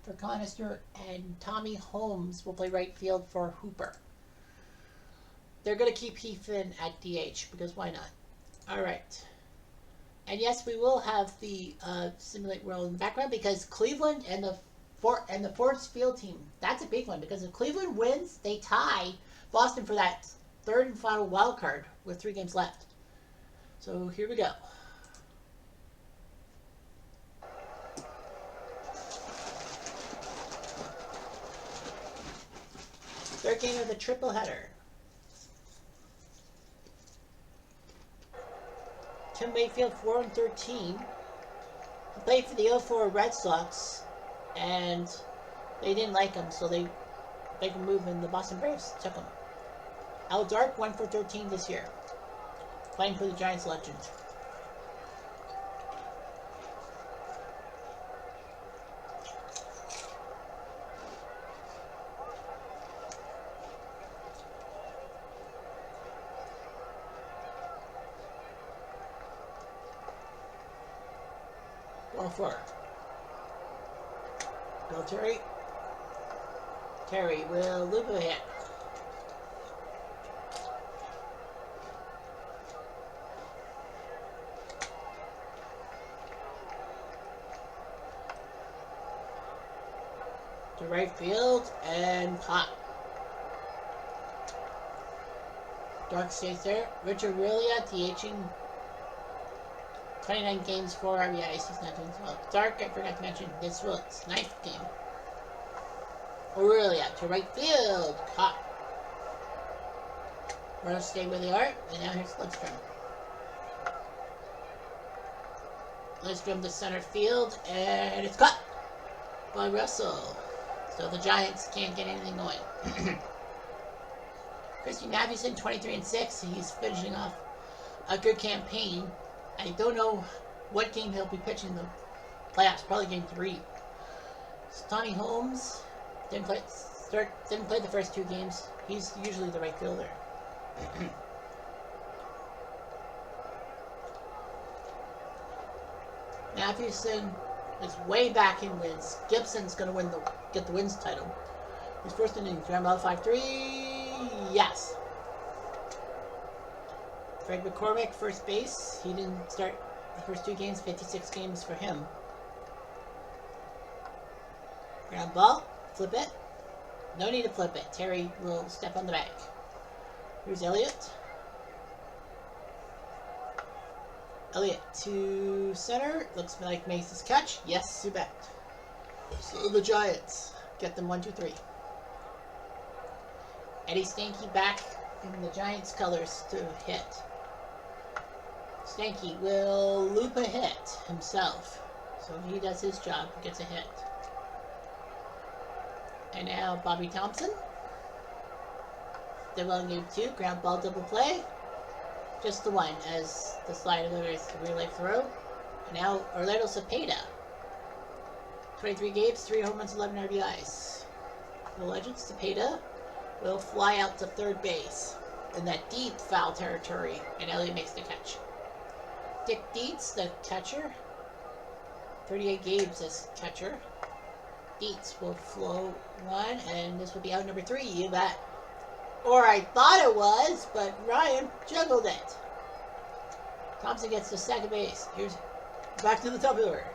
for Conister, and Tommy Holmes will play right field for Hooper. They're going to keep Heathen at DH because why not? All right. And yes, we will have the Simulate World in the background because Cleveland and the Forest Field team, that's a big one because if Cleveland wins, they tie Boston for that third and final wild card with 3 games left. So here we go. Third game of the tripleheader. Tim Wakefield, 4-13. He played for the 04 Red Sox, and they didn't like him, so they make a move, and the Boston Braves took him. Al Dark, 1-13 this year, playing for the Giants legend. For Bill Terry. Terry will loop a hit. To right field and pop. Dark stays there. Richard Willia DHing 29 games, 4 RBIs. He's not doing well. Dark, I forgot to mention, this was 9th game. Aurelia to right field. Caught. Runners stay where they are. And now here's Lidstrom. Lidstrom to center field. And it's caught by Russell. So the Giants can't get anything going. Christian Mathewson, 23-6. He's finishing off a good campaign. I don't know what game he'll be pitching in the playoffs. Probably game 3. So Tommy Holmes didn't play the first 2 games. He's usually the right fielder. Mathewson is way back in wins. Gibson's gonna get the wins title. His first inning, ground ball 5-3. Yes. Frank McCormick, first base. He didn't start the first 2 games, 56 games for him. Ground ball, flip it. No need to flip it. Terry will step on the bag. Here's Elliott. Elliott to center. Looks like Mace's catch. Yes, you bet. So the Giants get them 1-2-3. Eddie Stanky back in the Giants colors to hit. Stanky will loop a hit himself. So he does his job, gets a hit. And now Bobby Thompson. Still on game 2, ground ball double play. Just the one as the slider is the relay throw. And now Orlando Cepeda. 23 games, 3 home runs, 11 RBIs. The legend Cepeda will fly out to third base in that deep foul territory, and Elliott makes the catch. Dick Dietz, the catcher. 38 games as catcher. Dietz will flow one, and this will be out number 3, you bet. Or I thought it was, but Ryan juggled it. Thompson gets to second base. Here's back to the top of the order.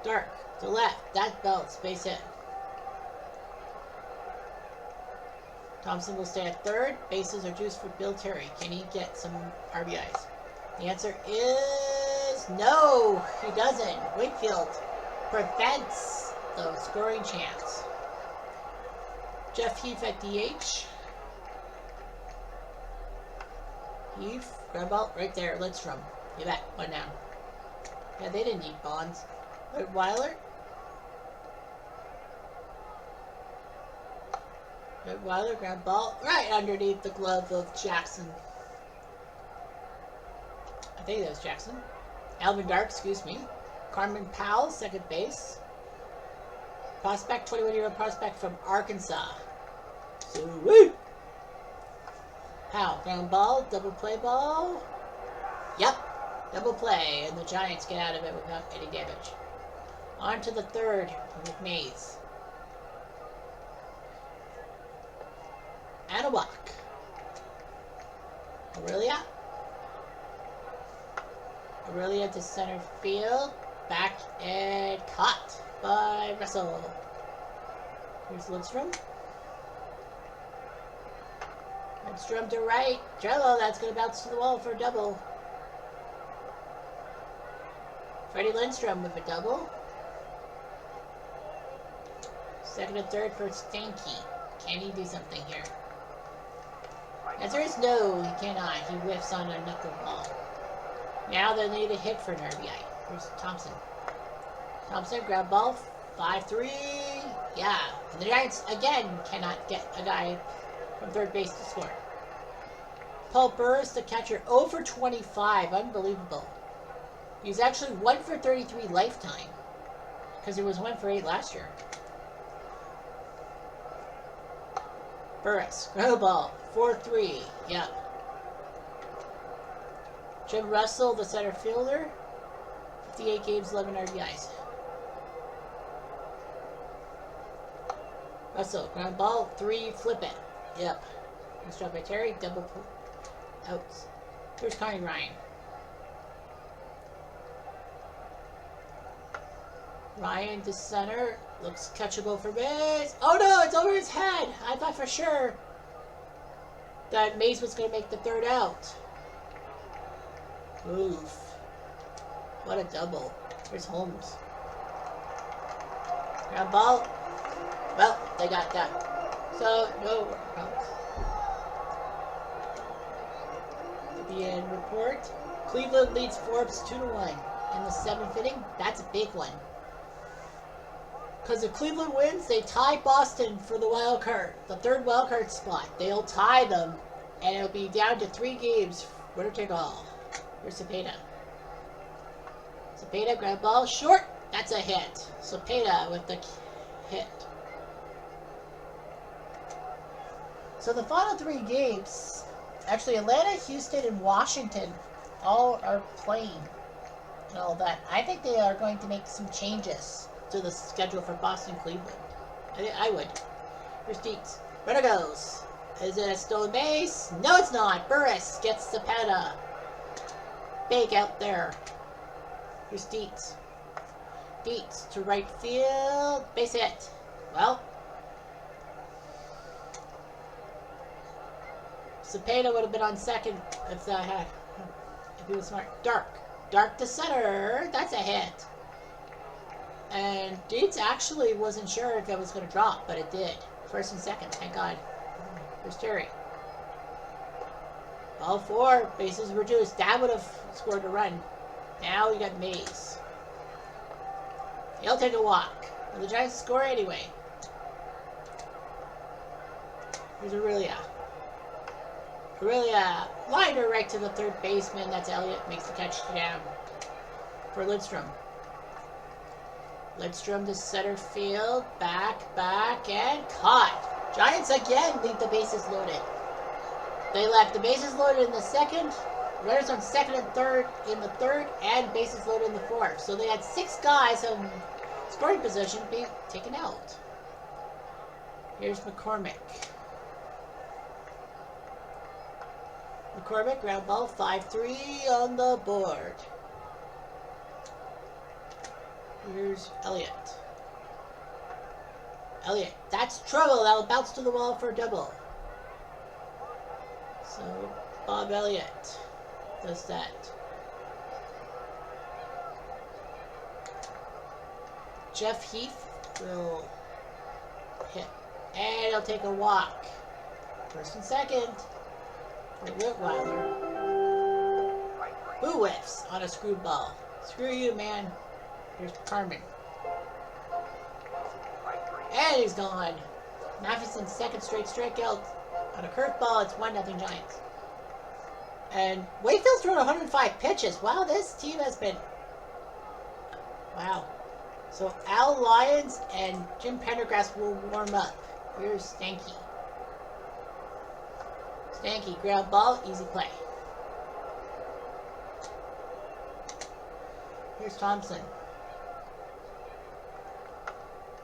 Dark to left. That belts. Base hit. Thompson will stay at third. Bases are juiced for Bill Terry. Can he get some RBIs? The answer is no, he doesn't. Wakefield prevents the scoring chance. Jeff Heath at DH. Heath, ground ball, right there. Lidstrom. You bet. One down. Yeah, they didn't need Bonds. But Weiler. But Weiler, ground ball, right underneath the glove of Jackson. I think that was Jackson. Alvin Dark, excuse me. Carmen Powell, second base. Prospect, 21-year-old prospect from Arkansas. So, woo! Powell, ground ball, double play ball. Yep, double play, and the Giants get out of it without any damage. On to the third with Mays. And a walk. Aurelia to center field. Back and caught by Russell. Here's Lidstrom. Lidstrom to right. Jello, that's going to bounce to the wall for a double. Freddie Lindstrom with a double. Second and third for Stanky. Can he do something here? Answer is no, he cannot. He whiffs on a knuckleball. Now they need a hit for an RBI. Here's Thompson. Thompson, ground ball, 5-3. Yeah. And the Giants, again, cannot get a guy from third base to score. Paul Burris, the catcher, 0 for 25. Unbelievable. He's actually 1 for 33 lifetime. Because he was 1 for 8 last year. Burris, ground ball, 4-3. Yep. Jim Russell, the center fielder. 58 games, 11 RBIs. Russell, ground ball, 3, flip it. Yep. Nice job by Terry, double outs. Here's Connie Ryan. Ryan to center, looks catchable for Mays. Oh no, it's over his head. I thought for sure that Mays was going to make the third out. Oof. What a double. Here's Holmes. Ground ball. Well, they got that. So, no outs. The end report. Cleveland leads Forbes 2-1 in the 7th inning. That's a big one. Because if Cleveland wins, they tie Boston for the wild card, the third wild card spot. They'll tie them, and it'll be down to 3 games. Winner take all. Here's Cepeda. Cepeda, ground ball, short. That's a hit. Cepeda with the hit. So the final 3 games, actually Atlanta, Houston, and Washington all are playing and all that. I think they are going to make some changes to the schedule for Boston, Cleveland. I would. Here's Dietz. Runner goes. Is it a stolen base? No, it's not. Burris gets Cepeda. Big out there. Here's Dietz. Dietz to right field. Base hit. Well, Cepeda would have been on second if he was smart. Dark to center. That's a hit. And Dietz actually wasn't sure if it was going to drop, but it did. First and second, thank God. Here's Terry. Ball 4, bases reduced. That would have scored a run. Now we got Mays. He'll take a walk. Will the Giants score anyway? Here's Aurelia. Aurelia, liner right to the third baseman. That's Elliott. Makes the catch down for Lidstrom. Lidstrom to center field. Back, and caught. Giants again leave the bases loaded. They left the bases loaded in the second, runners on second and third in the third, and bases loaded in the fourth. So they had 6 guys Scoring position being taken out. Here's McCormick. McCormick, ground ball, 5-3 on the board. Here's Elliott. Elliott, that's trouble. That'll bounce to the wall for a double. So, Bob Elliott does that. Jeff Heath will hit. And he'll take a walk. First and second for Whitweiler. Who whiffs on a screwball? Screw you, man. Here's Carmen. And he's gone. Matheson's second straight strikeout on a curveball. It's 1-0 Giants. And Wakefield's thrown 105 pitches. Wow, this team has been... Wow. So Al Lyons and Jim Pendergrass will warm up. Here's Stanky. Stanky, ground ball, easy play. Here's Thompson.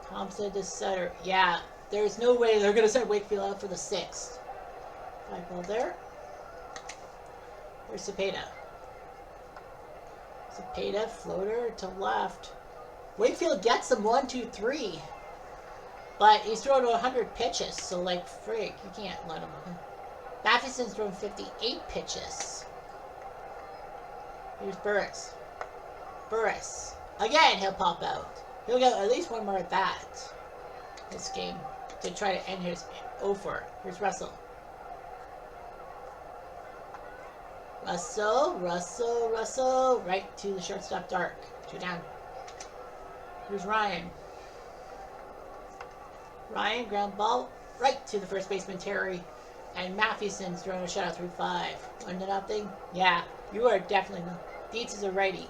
Thompson to center. Yeah, there's no way they're going to set Wakefield out for the 6th. Fly ball there. Here's Cepeda. Cepeda, floater to left. Wakefield gets him 1, 2, 3. But he's thrown 100 pitches, so like frig, you can't let him. Matheson's thrown 58 pitches. Here's Burris. Burris. Again, he'll pop out. He'll get at least one more at bat this game to try to end his over. Here's Russell. Russell. Right to the shortstop, Dark. 2 down. Here's Ryan. Ryan, ground ball, right to the first baseman, Terry. And Matheson's throwing a shutout through 5. 1-0. Yeah, you are definitely not. Dietz is a righty.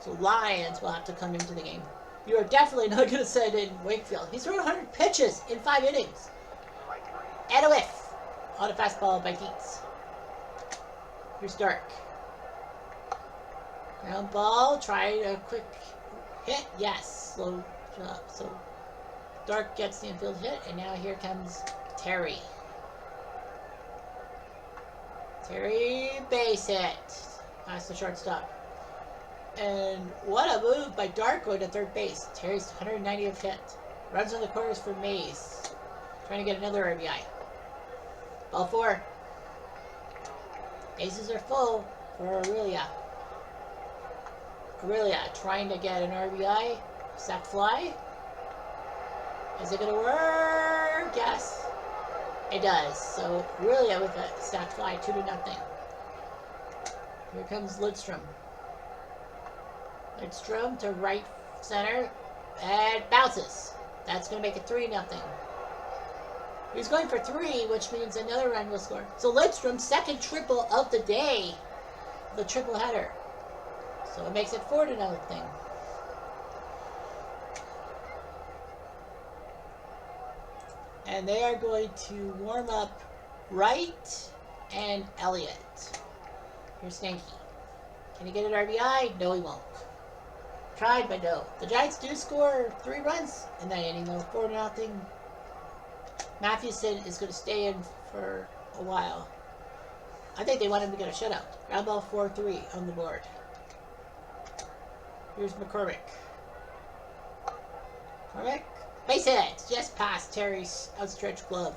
So Lions will have to come into the game. You are definitely not going to set in Wakefield. He's thrown 100 pitches in 5 innings. And a whiff on a fastball by Dietz. Here's Dark. Ground ball, try a quick hit. Yes, slow drop. So Dark gets the infield hit, and now here comes Terry. Terry, base hit. That's the shortstop. And what a move by Dark going to third base. Terry's 190th hit. Runs on the corners for Mays. Trying to get another RBI. Ball 4. Bases are full for Aurelia. Aurelia trying to get an RBI. Sack fly. Is it going to work? Yes. It does. So Aurelia with a sack fly. 2-0. Here comes Lidstrom. Lidstrom to right center. And bounces. That's going to make it 3-0. He's going for 3, which means another run will score. So Lidstrom's second triple of the day. The triple header. So it makes it 4-0. And they are going to warm up Wright and Elliott. Here's Stanky. Can he get an RBI? No, he won't. Tried, but no. The Giants do score 3 runs in that inning, though. 4-0. Matheson is going to stay in for a while. I think they want him to get a shutout. Ground ball 4-3 on the board. Here's McCormick. McCormick. Base hit. Just past Terry's outstretched glove.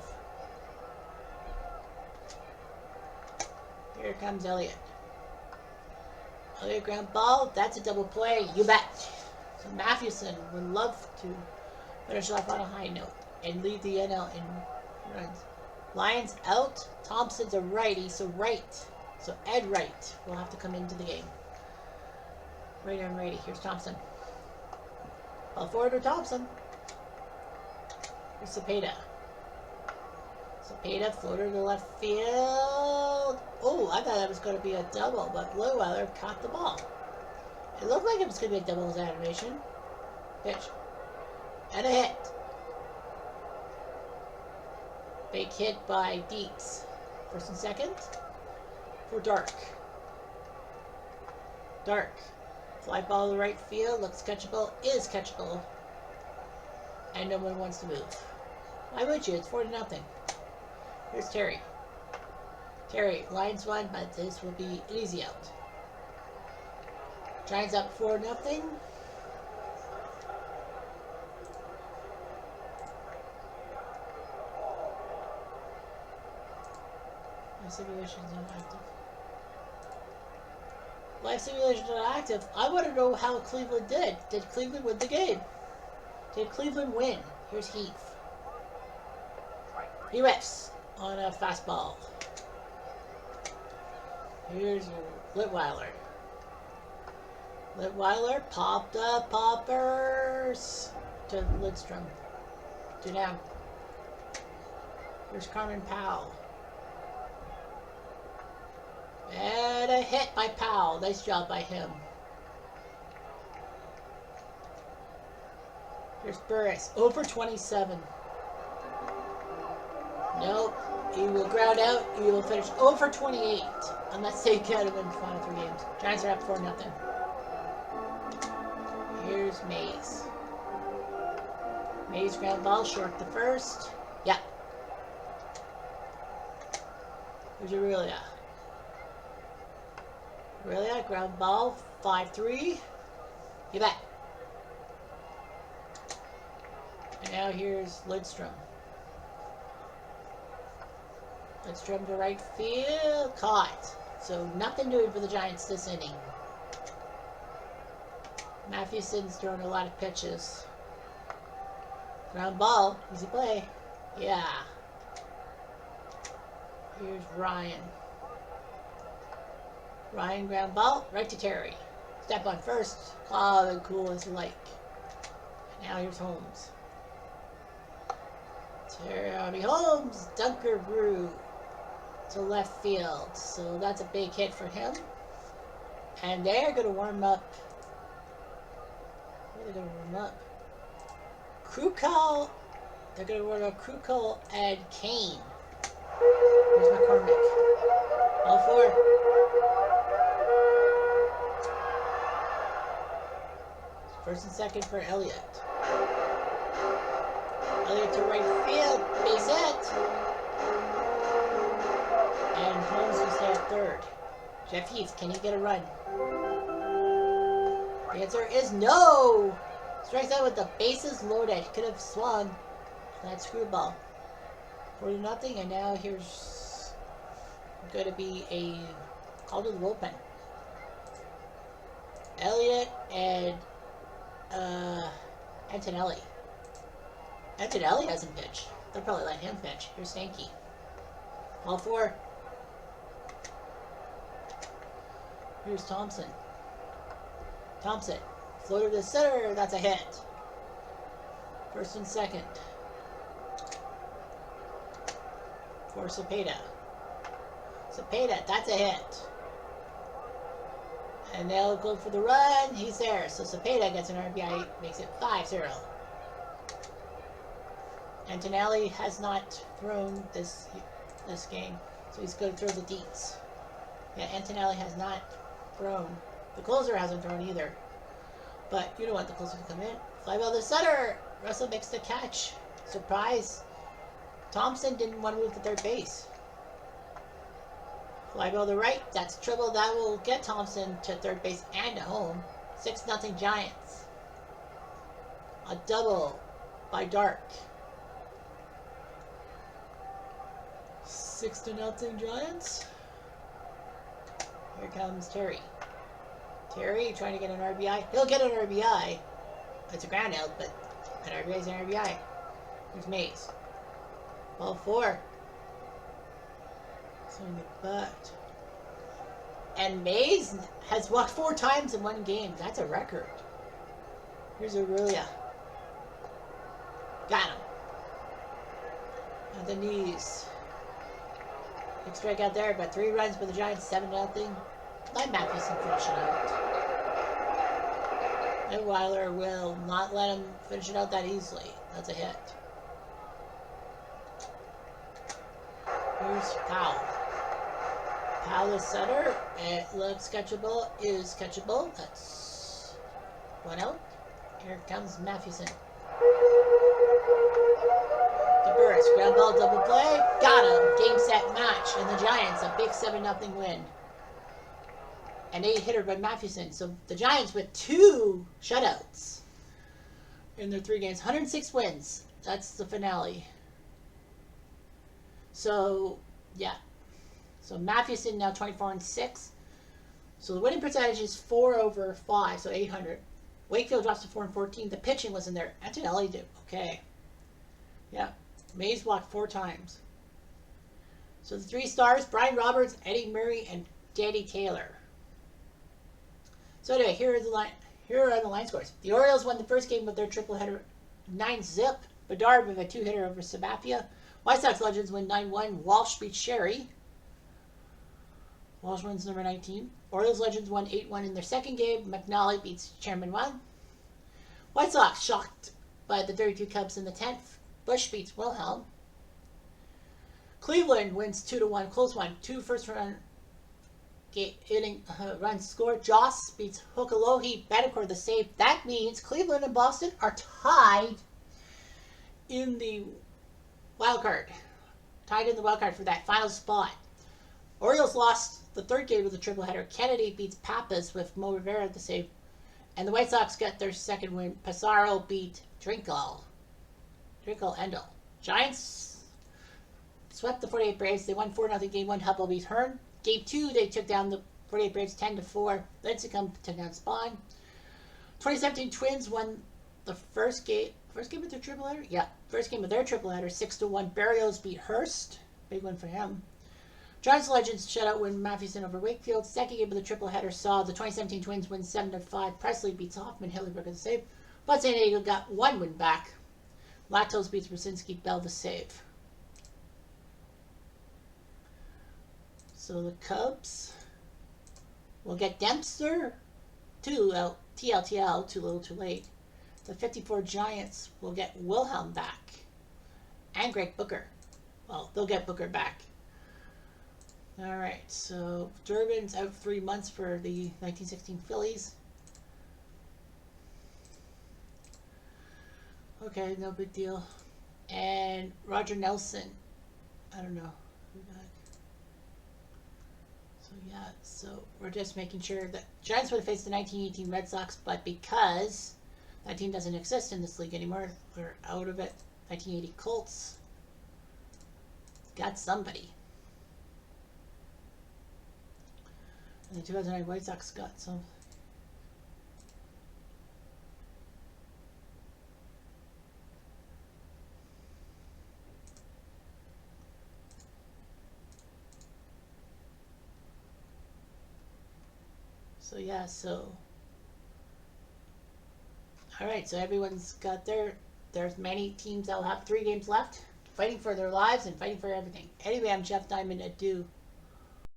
Here comes Elliott. Elliott ground ball. That's a double play. You bet. So Matheson would love to finish off on a high note and lead the NL in runs. Lions out. Thompson's a righty, so right. So Ed Wright will have to come into the game. Right on righty. Here's Thompson. Ball forward to Thompson. Here's Cepeda. Cepeda, floater to left field. Oh, I thought that was going to be a double, but Blueweller caught the ball. It looked like it was going to be a doubles animation. Pitch. And a hit. Big hit by Dietz. First and second for Dark. Dark. Fly ball to right field. Looks catchable. Is catchable. and no one wants to move. Why would you? It's 4-0. Here's Terry. Terry, lines one, but this will be an easy out. Giants up 4-0. My simulation's not active. Live simulation's not active. I want to know how Cleveland did. Did Cleveland win the game? Did Cleveland win? Here's Heath. He whiffs on a fastball. Here's Litweiler. Litweiler popped up poppers to Lidstrom. 2 down. Here's Carmen Powell. And a hit by Powell. Nice job by him. Here's Burris. 0 for 27. Nope. He will ground out. He will finish 0 for 28. Unless they get him in the final 3 games. Giants are up 4-0. Here's Mays. Mays ground ball. Short the first. Yeah. Here's Aurelia. Aurelia, ground ball. 5-3. You bet. And now here's Lidstrom. Lidstrom to right field. Caught. So nothing doing for the Giants this inning. Mathewson's throwing a lot of pitches. Ground ball. Easy play. Yeah. Here's Ryan. Ryan ground ball. Right to Terry. Step on first. Oh, and cool as you like. And now here's Holmes. Terry Holmes. Dunker Brew to left field. So that's a big hit for him. And they're going to warm up. Where are they going to warm up? Krukal. They're going to warm up Krukal and Kane. Here's McCormick. All 4. First and second for Elliott. Elliott to right field. Base hit. And Holmes will stay at third. Jeff Heath, can he get a run? The answer is no! Strikes out with the bases loaded. Could have swung that screwball. 4-0, and now here's going to be a call to the bullpen. Elliott and Antonelli. Antonelli hasn't pitched. They'll probably let him pitch. Here's Stanky. All 4. Here's Thompson. Thompson. Floater to center. That's a hit. First and second. For Cepeda. Cepeda. That's a hit. And they'll go for the run. He's there. So Cepeda gets an RBI. Makes it 5-0. Antonelli has not thrown this game. So he's going to throw the deets. Yeah, Antonelli has not thrown. The closer hasn't thrown either. But you don't want the closer to come in. Fly ball to center. Russell makes the catch. Surprise. Thompson didn't want to move to third base. Fly ball to right. That's triple. That will get Thompson to third base and to home. 6-0 Giants. A double by Dark. 6-0 Giants. Here comes Terry. Terry trying to get an RBI. He'll get an RBI. It's a ground out, but an RBI is an RBI. Here's Mays. Ball 4. Swing the butt. And Mays has walked 4 times in one game. That's a record. Here's Aurelia. Got him. At the knees. Big strikeout there, but 3 runs for the Giants, 7-0. Let Mathewson finish it out. And Weiler will not let him finish it out that easily. That's a hit. Here's Powell. Powell is center. It looks catchable. Is catchable. That's 1 out. Here comes Mathewson. Ground ball, double play. Got him. Game, set, match. And the Giants, a big 7-0 win. An 8-hitter by Mathewson. So the Giants with 2 shutouts in their 3 games. 106 wins. That's the finale. So, yeah. So Mathewson now 24-6. So the winning percentage is 4/5, so 800. Wakefield drops to 4-14. The pitching was in there. Antonelli did okay. Yeah. Mays walked 4 times. So the 3 stars, Brian Roberts, Eddie Murray, and Danny Taylor. So anyway, here are the line scores. The Orioles won the first game of their triple header 9-zip. Bedard with a 2-hitter over Sabathia. White Sox Legends win 9-1. Walsh beats Sherry. Walsh wins number 19. Orioles Legends won 8-1 in their second game. McNally beats Chairman 1. White Sox shocked by the 32 Cubs in the 10th. Bush beats Wilhelm. Cleveland wins 2-1. Close one. 2 first-run inning runs scored. Joss beats Hokalohi. Betancourt the save. That means Cleveland and Boston are tied in the wild card. Tied in the wild card for that final spot. Orioles lost the 3rd game of the triple header. Kennedy beats Pappas with Mo Rivera the save. And the White Sox got their second win. Pissarro beat Drinkle Endel. Giants swept the 48 Braves. They won 4-0 game 1. Hubble beat Hearn. Game 2, they took down the 48 Braves 10-4. Lincecum took down Spawn. 2017 Twins won the first game of their tripleheader? Yeah, first game of their tripleheader, 6-1. Barrios beat Hurst. Big one for him. Giants Legends shutout win Mathewson over Wakefield. Second game of the tripleheader saw the 2017 Twins win 7-5. Presley beats Hoffman. Hillenberg the save. But San Diego got 1 win back. Latos beats Brzezinski. Bell the save. So the Cubs will get Dempster. TLTL, too little too late. The 54 Giants will get Wilhelm back. And Greg Booker. Well, they'll get Booker back. Alright, so Durbin's out 3 months for the 1916 Phillies. Okay, no big deal. And Roger Nelson. I don't know. So yeah, so we're just making sure that Giants would have faced the 1918 Red Sox, but because that team doesn't exist in this league anymore, we're out of it. 1980 Colts got somebody. And the 2009 White Sox got some. So yeah, alright, so everyone's got there's many teams that will have 3 games left, fighting for their lives and fighting for everything. Anyway, I'm Jeff Diamond. Adieu.